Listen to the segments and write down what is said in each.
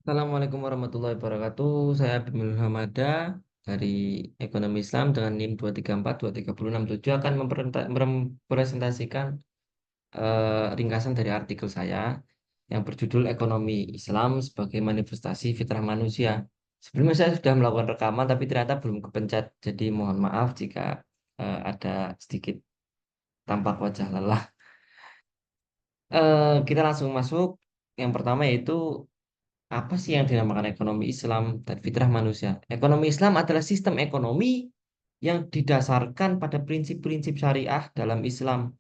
Assalamualaikum warahmatullahi wabarakatuh. Saya Bimul Hamada dari Ekonomi Islam dengan NIM 2342367 akan mempresentasikan ringkasan dari artikel saya yang berjudul Ekonomi Islam sebagai Manifestasi Fitrah Manusia. Sebelumnya saya sudah melakukan rekaman tapi ternyata belum kepencet. Jadi mohon maaf jika ada sedikit tampak wajah lelah. Kita langsung masuk. Yang pertama yaitu apa sih yang dinamakan ekonomi Islam dan fitrah manusia? Ekonomi Islam adalah sistem ekonomi yang didasarkan pada prinsip-prinsip syariah dalam Islam.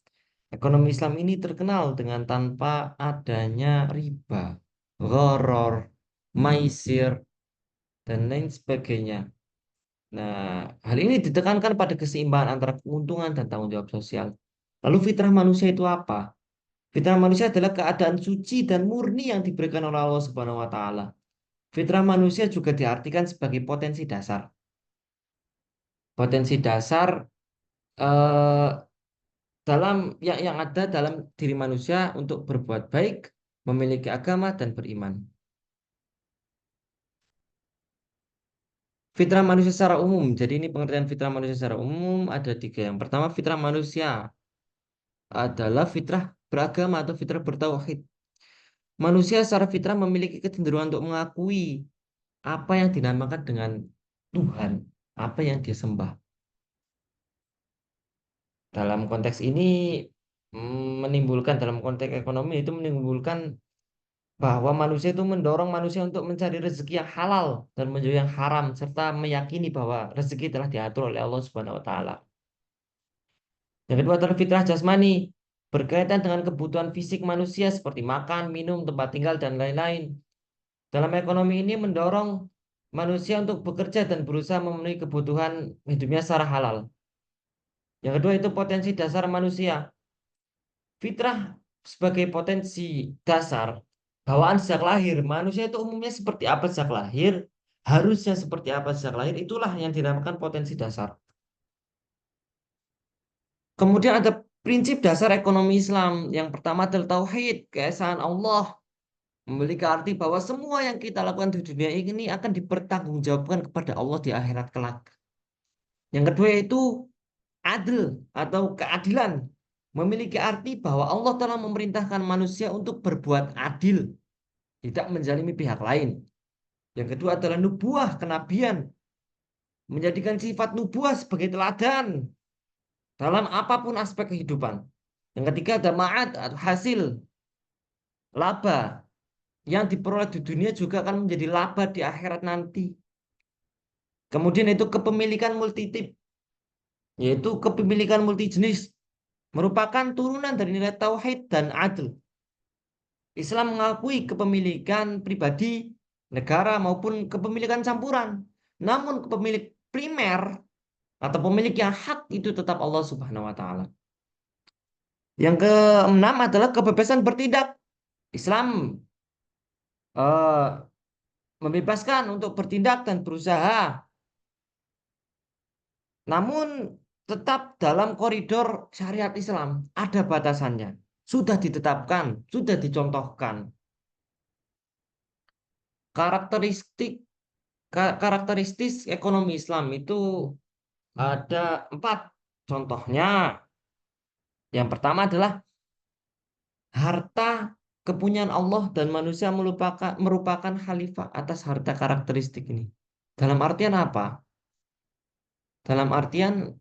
Ekonomi Islam ini terkenal dengan tanpa adanya riba, gharar, maisir, dan lain sebagainya. Nah, hal ini ditekankan pada keseimbangan antara keuntungan dan tanggung jawab sosial. Lalu fitrah manusia itu apa? Fitrah manusia adalah keadaan suci dan murni yang diberikan oleh Allah Subhanahu wa taala. Fitrah manusia juga diartikan sebagai potensi dasar. Potensi dasar eh, dalam yang ada dalam diri manusia untuk berbuat baik, memiliki agama dan beriman. Fitrah manusia secara umum. Jadi ini pengertian fitrah manusia secara umum ada tiga. Yang pertama fitrah manusia adalah fitrah beragama atau fitrah bertauhid. Manusia secara fitrah memiliki kecenderungan untuk mengakui apa yang dinamakan dengan Tuhan, apa yang dia sembah. Dalam konteks ini menimbulkan dalam konteks ekonomi itu menimbulkan bahwa manusia itu mendorong manusia untuk mencari rezeki yang halal dan menjauhi yang haram serta meyakini bahwa rezeki telah diatur oleh Allah Subhanahu wa taala. Yang kedua adalah fitrah jasmani berkaitan dengan kebutuhan fisik manusia seperti makan, minum, tempat tinggal dan lain-lain. Dalam ekonomi ini mendorong manusia untuk bekerja dan berusaha memenuhi kebutuhan hidupnya secara halal. Yang kedua itu potensi dasar manusia. Fitrah sebagai potensi dasar bawaan sejak lahir. Manusia itu umumnya seperti apa sejak lahir, harusnya seperti apa sejak lahir, itulah yang dinamakan potensi dasar. Kemudian ada prinsip dasar ekonomi Islam. Yang pertama adalah tauhid, keesaan Allah. Memiliki arti bahwa semua yang kita lakukan di dunia ini akan dipertanggungjawabkan kepada Allah di akhirat kelak. Yang kedua yaitu adil atau keadilan. Memiliki arti bahwa Allah telah memerintahkan manusia untuk berbuat adil, tidak menzalimi pihak lain. Yang kedua adalah nubuah, kenabian, menjadikan sifat nubuah sebagai teladan dalam apapun aspek kehidupan. Yang ketiga ada ma'ad atau hasil, laba yang diperoleh di dunia juga akan menjadi laba di akhirat nanti. Kemudian itu kepemilikan multitip, yaitu kepemilikan multijenis, merupakan turunan dari nilai tauhid dan adil. Islam mengakui kepemilikan pribadi, negara maupun kepemilikan campuran. Namun kepemilik primer atau pemilik yang hak itu tetap Allah Subhanahu wa taala. Yang keenam adalah kebebasan bertindak. Islam eh, membebaskan untuk bertindak dan berusaha, namun tetap dalam koridor syariat Islam. Ada batasannya. Sudah ditetapkan, sudah dicontohkan. Karakteristik karakteristik ekonomi Islam itu ada empat. Contohnya, yang pertama adalah harta kepunyaan Allah dan manusia merupakan khalifah atas harta karakteristik ini. Dalam artian apa? Dalam artian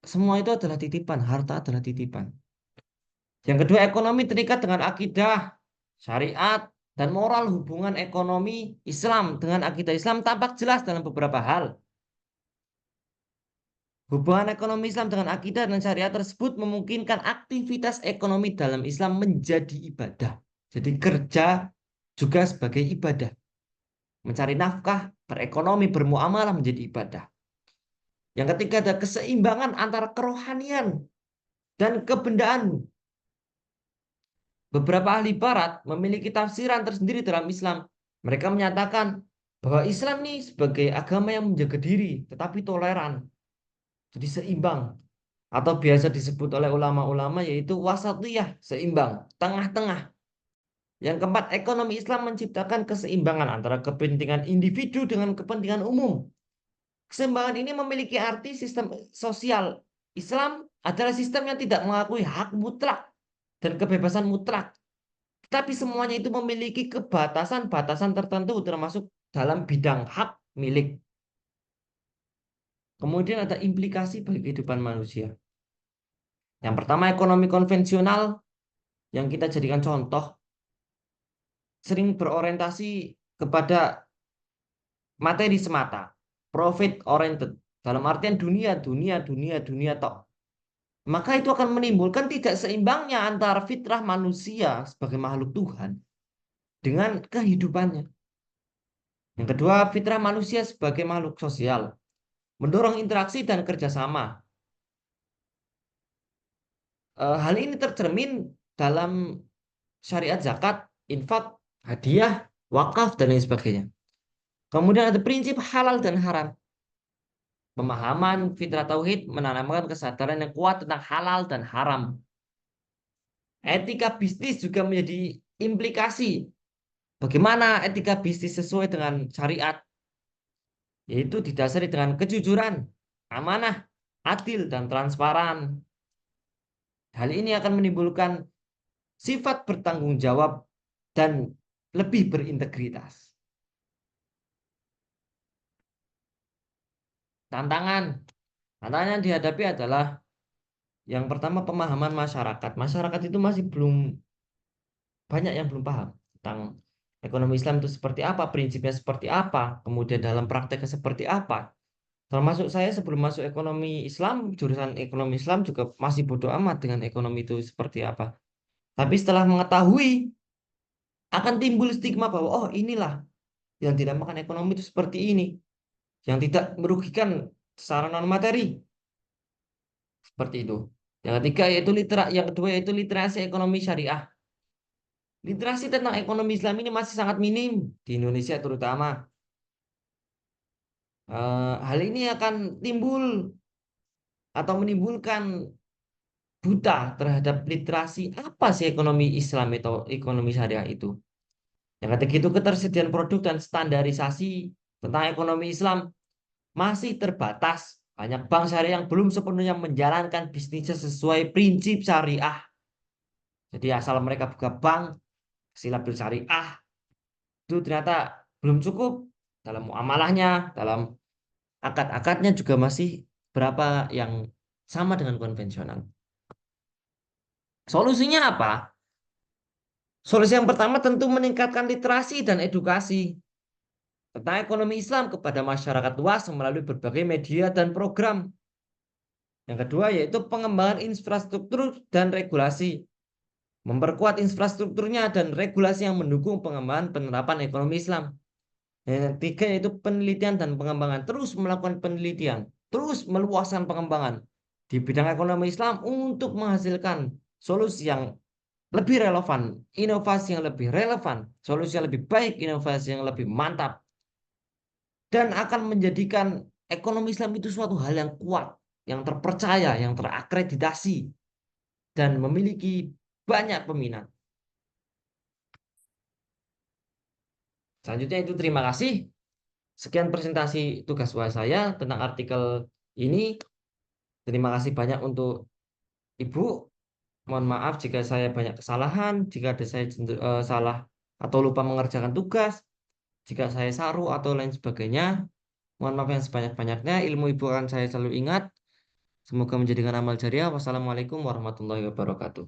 semua itu adalah titipan, harta adalah titipan. Yang kedua, ekonomi terikat dengan akidah, syariat, dan moral. Hubungan ekonomi Islam dengan akidah Islam tampak jelas dalam beberapa hal. Hubungan ekonomi Islam dengan akidah dan syariat tersebut memungkinkan aktivitas ekonomi dalam Islam menjadi ibadah. Jadi kerja juga sebagai ibadah. Mencari nafkah, berekonomi, bermuamalah menjadi ibadah. Yang ketiga ada keseimbangan antara kerohanian dan kebendaan. Beberapa ahli barat memiliki tafsiran tersendiri dalam Islam. Mereka menyatakan bahwa Islam ini sebagai agama yang menjaga diri, tetapi toleran. Jadi seimbang. Atau biasa disebut oleh ulama-ulama yaitu wasatiyah, seimbang, tengah-tengah. Yang keempat, ekonomi Islam menciptakan keseimbangan antara kepentingan individu dengan kepentingan umum. Keseimbangan ini memiliki arti sistem sosial. Islam adalah sistem yang tidak mengakui hak mutlak dan kebebasan mutlak. Tetapi semuanya itu memiliki kebatasan-batasan tertentu termasuk dalam bidang hak milik. Kemudian ada implikasi bagi kehidupan manusia. Yang pertama, ekonomi konvensional yang kita jadikan contoh sering berorientasi kepada materi semata, profit oriented. Dalam artian dunia, dunia, dunia, dunia tok. Maka itu akan menimbulkan tidak seimbangnya antara fitrah manusia sebagai makhluk Tuhan dengan kehidupannya. Yang kedua, fitrah manusia sebagai makhluk sosial, mendorong interaksi dan kerjasama. Hal ini tercermin dalam syariat zakat, infak, hadiah, wakaf, dan lain sebagainya. Kemudian ada prinsip halal dan haram. Pemahaman fitrah tauhid menanamkan kesadaran yang kuat tentang halal dan haram. Etika bisnis juga menjadi implikasi. Bagaimana etika bisnis sesuai dengan syariat? Yaitu didasari dengan kejujuran, amanah, adil, dan transparan. Hal ini akan menimbulkan sifat bertanggung jawab dan lebih berintegritas. Tantangan. Tantangan yang dihadapi adalah yang pertama pemahaman masyarakat. Masyarakat itu masih belum banyak yang belum paham tentang ekonomi Islam itu seperti apa, prinsipnya seperti apa, kemudian dalam prakteknya seperti apa. Termasuk saya sebelum masuk ekonomi Islam, jurusan ekonomi Islam juga masih bodoh amat dengan ekonomi itu seperti apa. Tapi setelah mengetahui, akan timbul stigma bahwa, oh inilah yang dinamakan ekonomi itu seperti ini. Yang tidak merugikan secara non materi. Seperti itu. Yang ketiga yaitu yang kedua yaitu literasi ekonomi syariah. Literasi tentang ekonomi Islam ini masih sangat minim di Indonesia terutama. Hal ini akan timbul atau menimbulkan buta terhadap literasi apa sih ekonomi Islam atau ekonomi syariah itu. Yang ketiga itu ketersediaan produk dan standarisasi tentang ekonomi Islam masih terbatas. Banyak bank syariah yang belum sepenuhnya menjalankan bisnisnya sesuai prinsip syariah. Jadi asal mereka buka bank, silabil syariah, itu ternyata belum cukup dalam muamalahnya, dalam akad-akadnya juga masih berapa yang sama dengan konvensional. Solusinya apa? Solusi yang pertama tentu meningkatkan literasi dan edukasi tentang ekonomi Islam kepada masyarakat luas melalui berbagai media dan program. Yang kedua yaitu pengembangan infrastruktur dan regulasi. Memperkuat infrastrukturnya dan regulasi yang mendukung pengembangan penerapan ekonomi Islam. Yang ketiga yaitu penelitian dan pengembangan. Terus melakukan penelitian, terus meluaskan pengembangan di bidang ekonomi Islam untuk menghasilkan solusi yang lebih relevan, inovasi yang lebih relevan, solusi yang lebih baik, inovasi yang lebih mantap, dan akan menjadikan ekonomi Islam itu suatu hal yang kuat, yang terpercaya, yang terakreditasi, dan memiliki banyak peminat. Selanjutnya itu terima kasih. Sekian presentasi tugas UAS saya tentang artikel ini. Terima kasih banyak untuk Ibu. Mohon maaf jika saya banyak kesalahan, jika ada saya salah atau lupa mengerjakan tugas, jika saya saru atau lain sebagainya. Mohon maaf yang sebanyak-banyaknya. Ilmu Ibu akan saya selalu ingat. Semoga menjadikan amal jariah. Wassalamualaikum warahmatullahi wabarakatuh.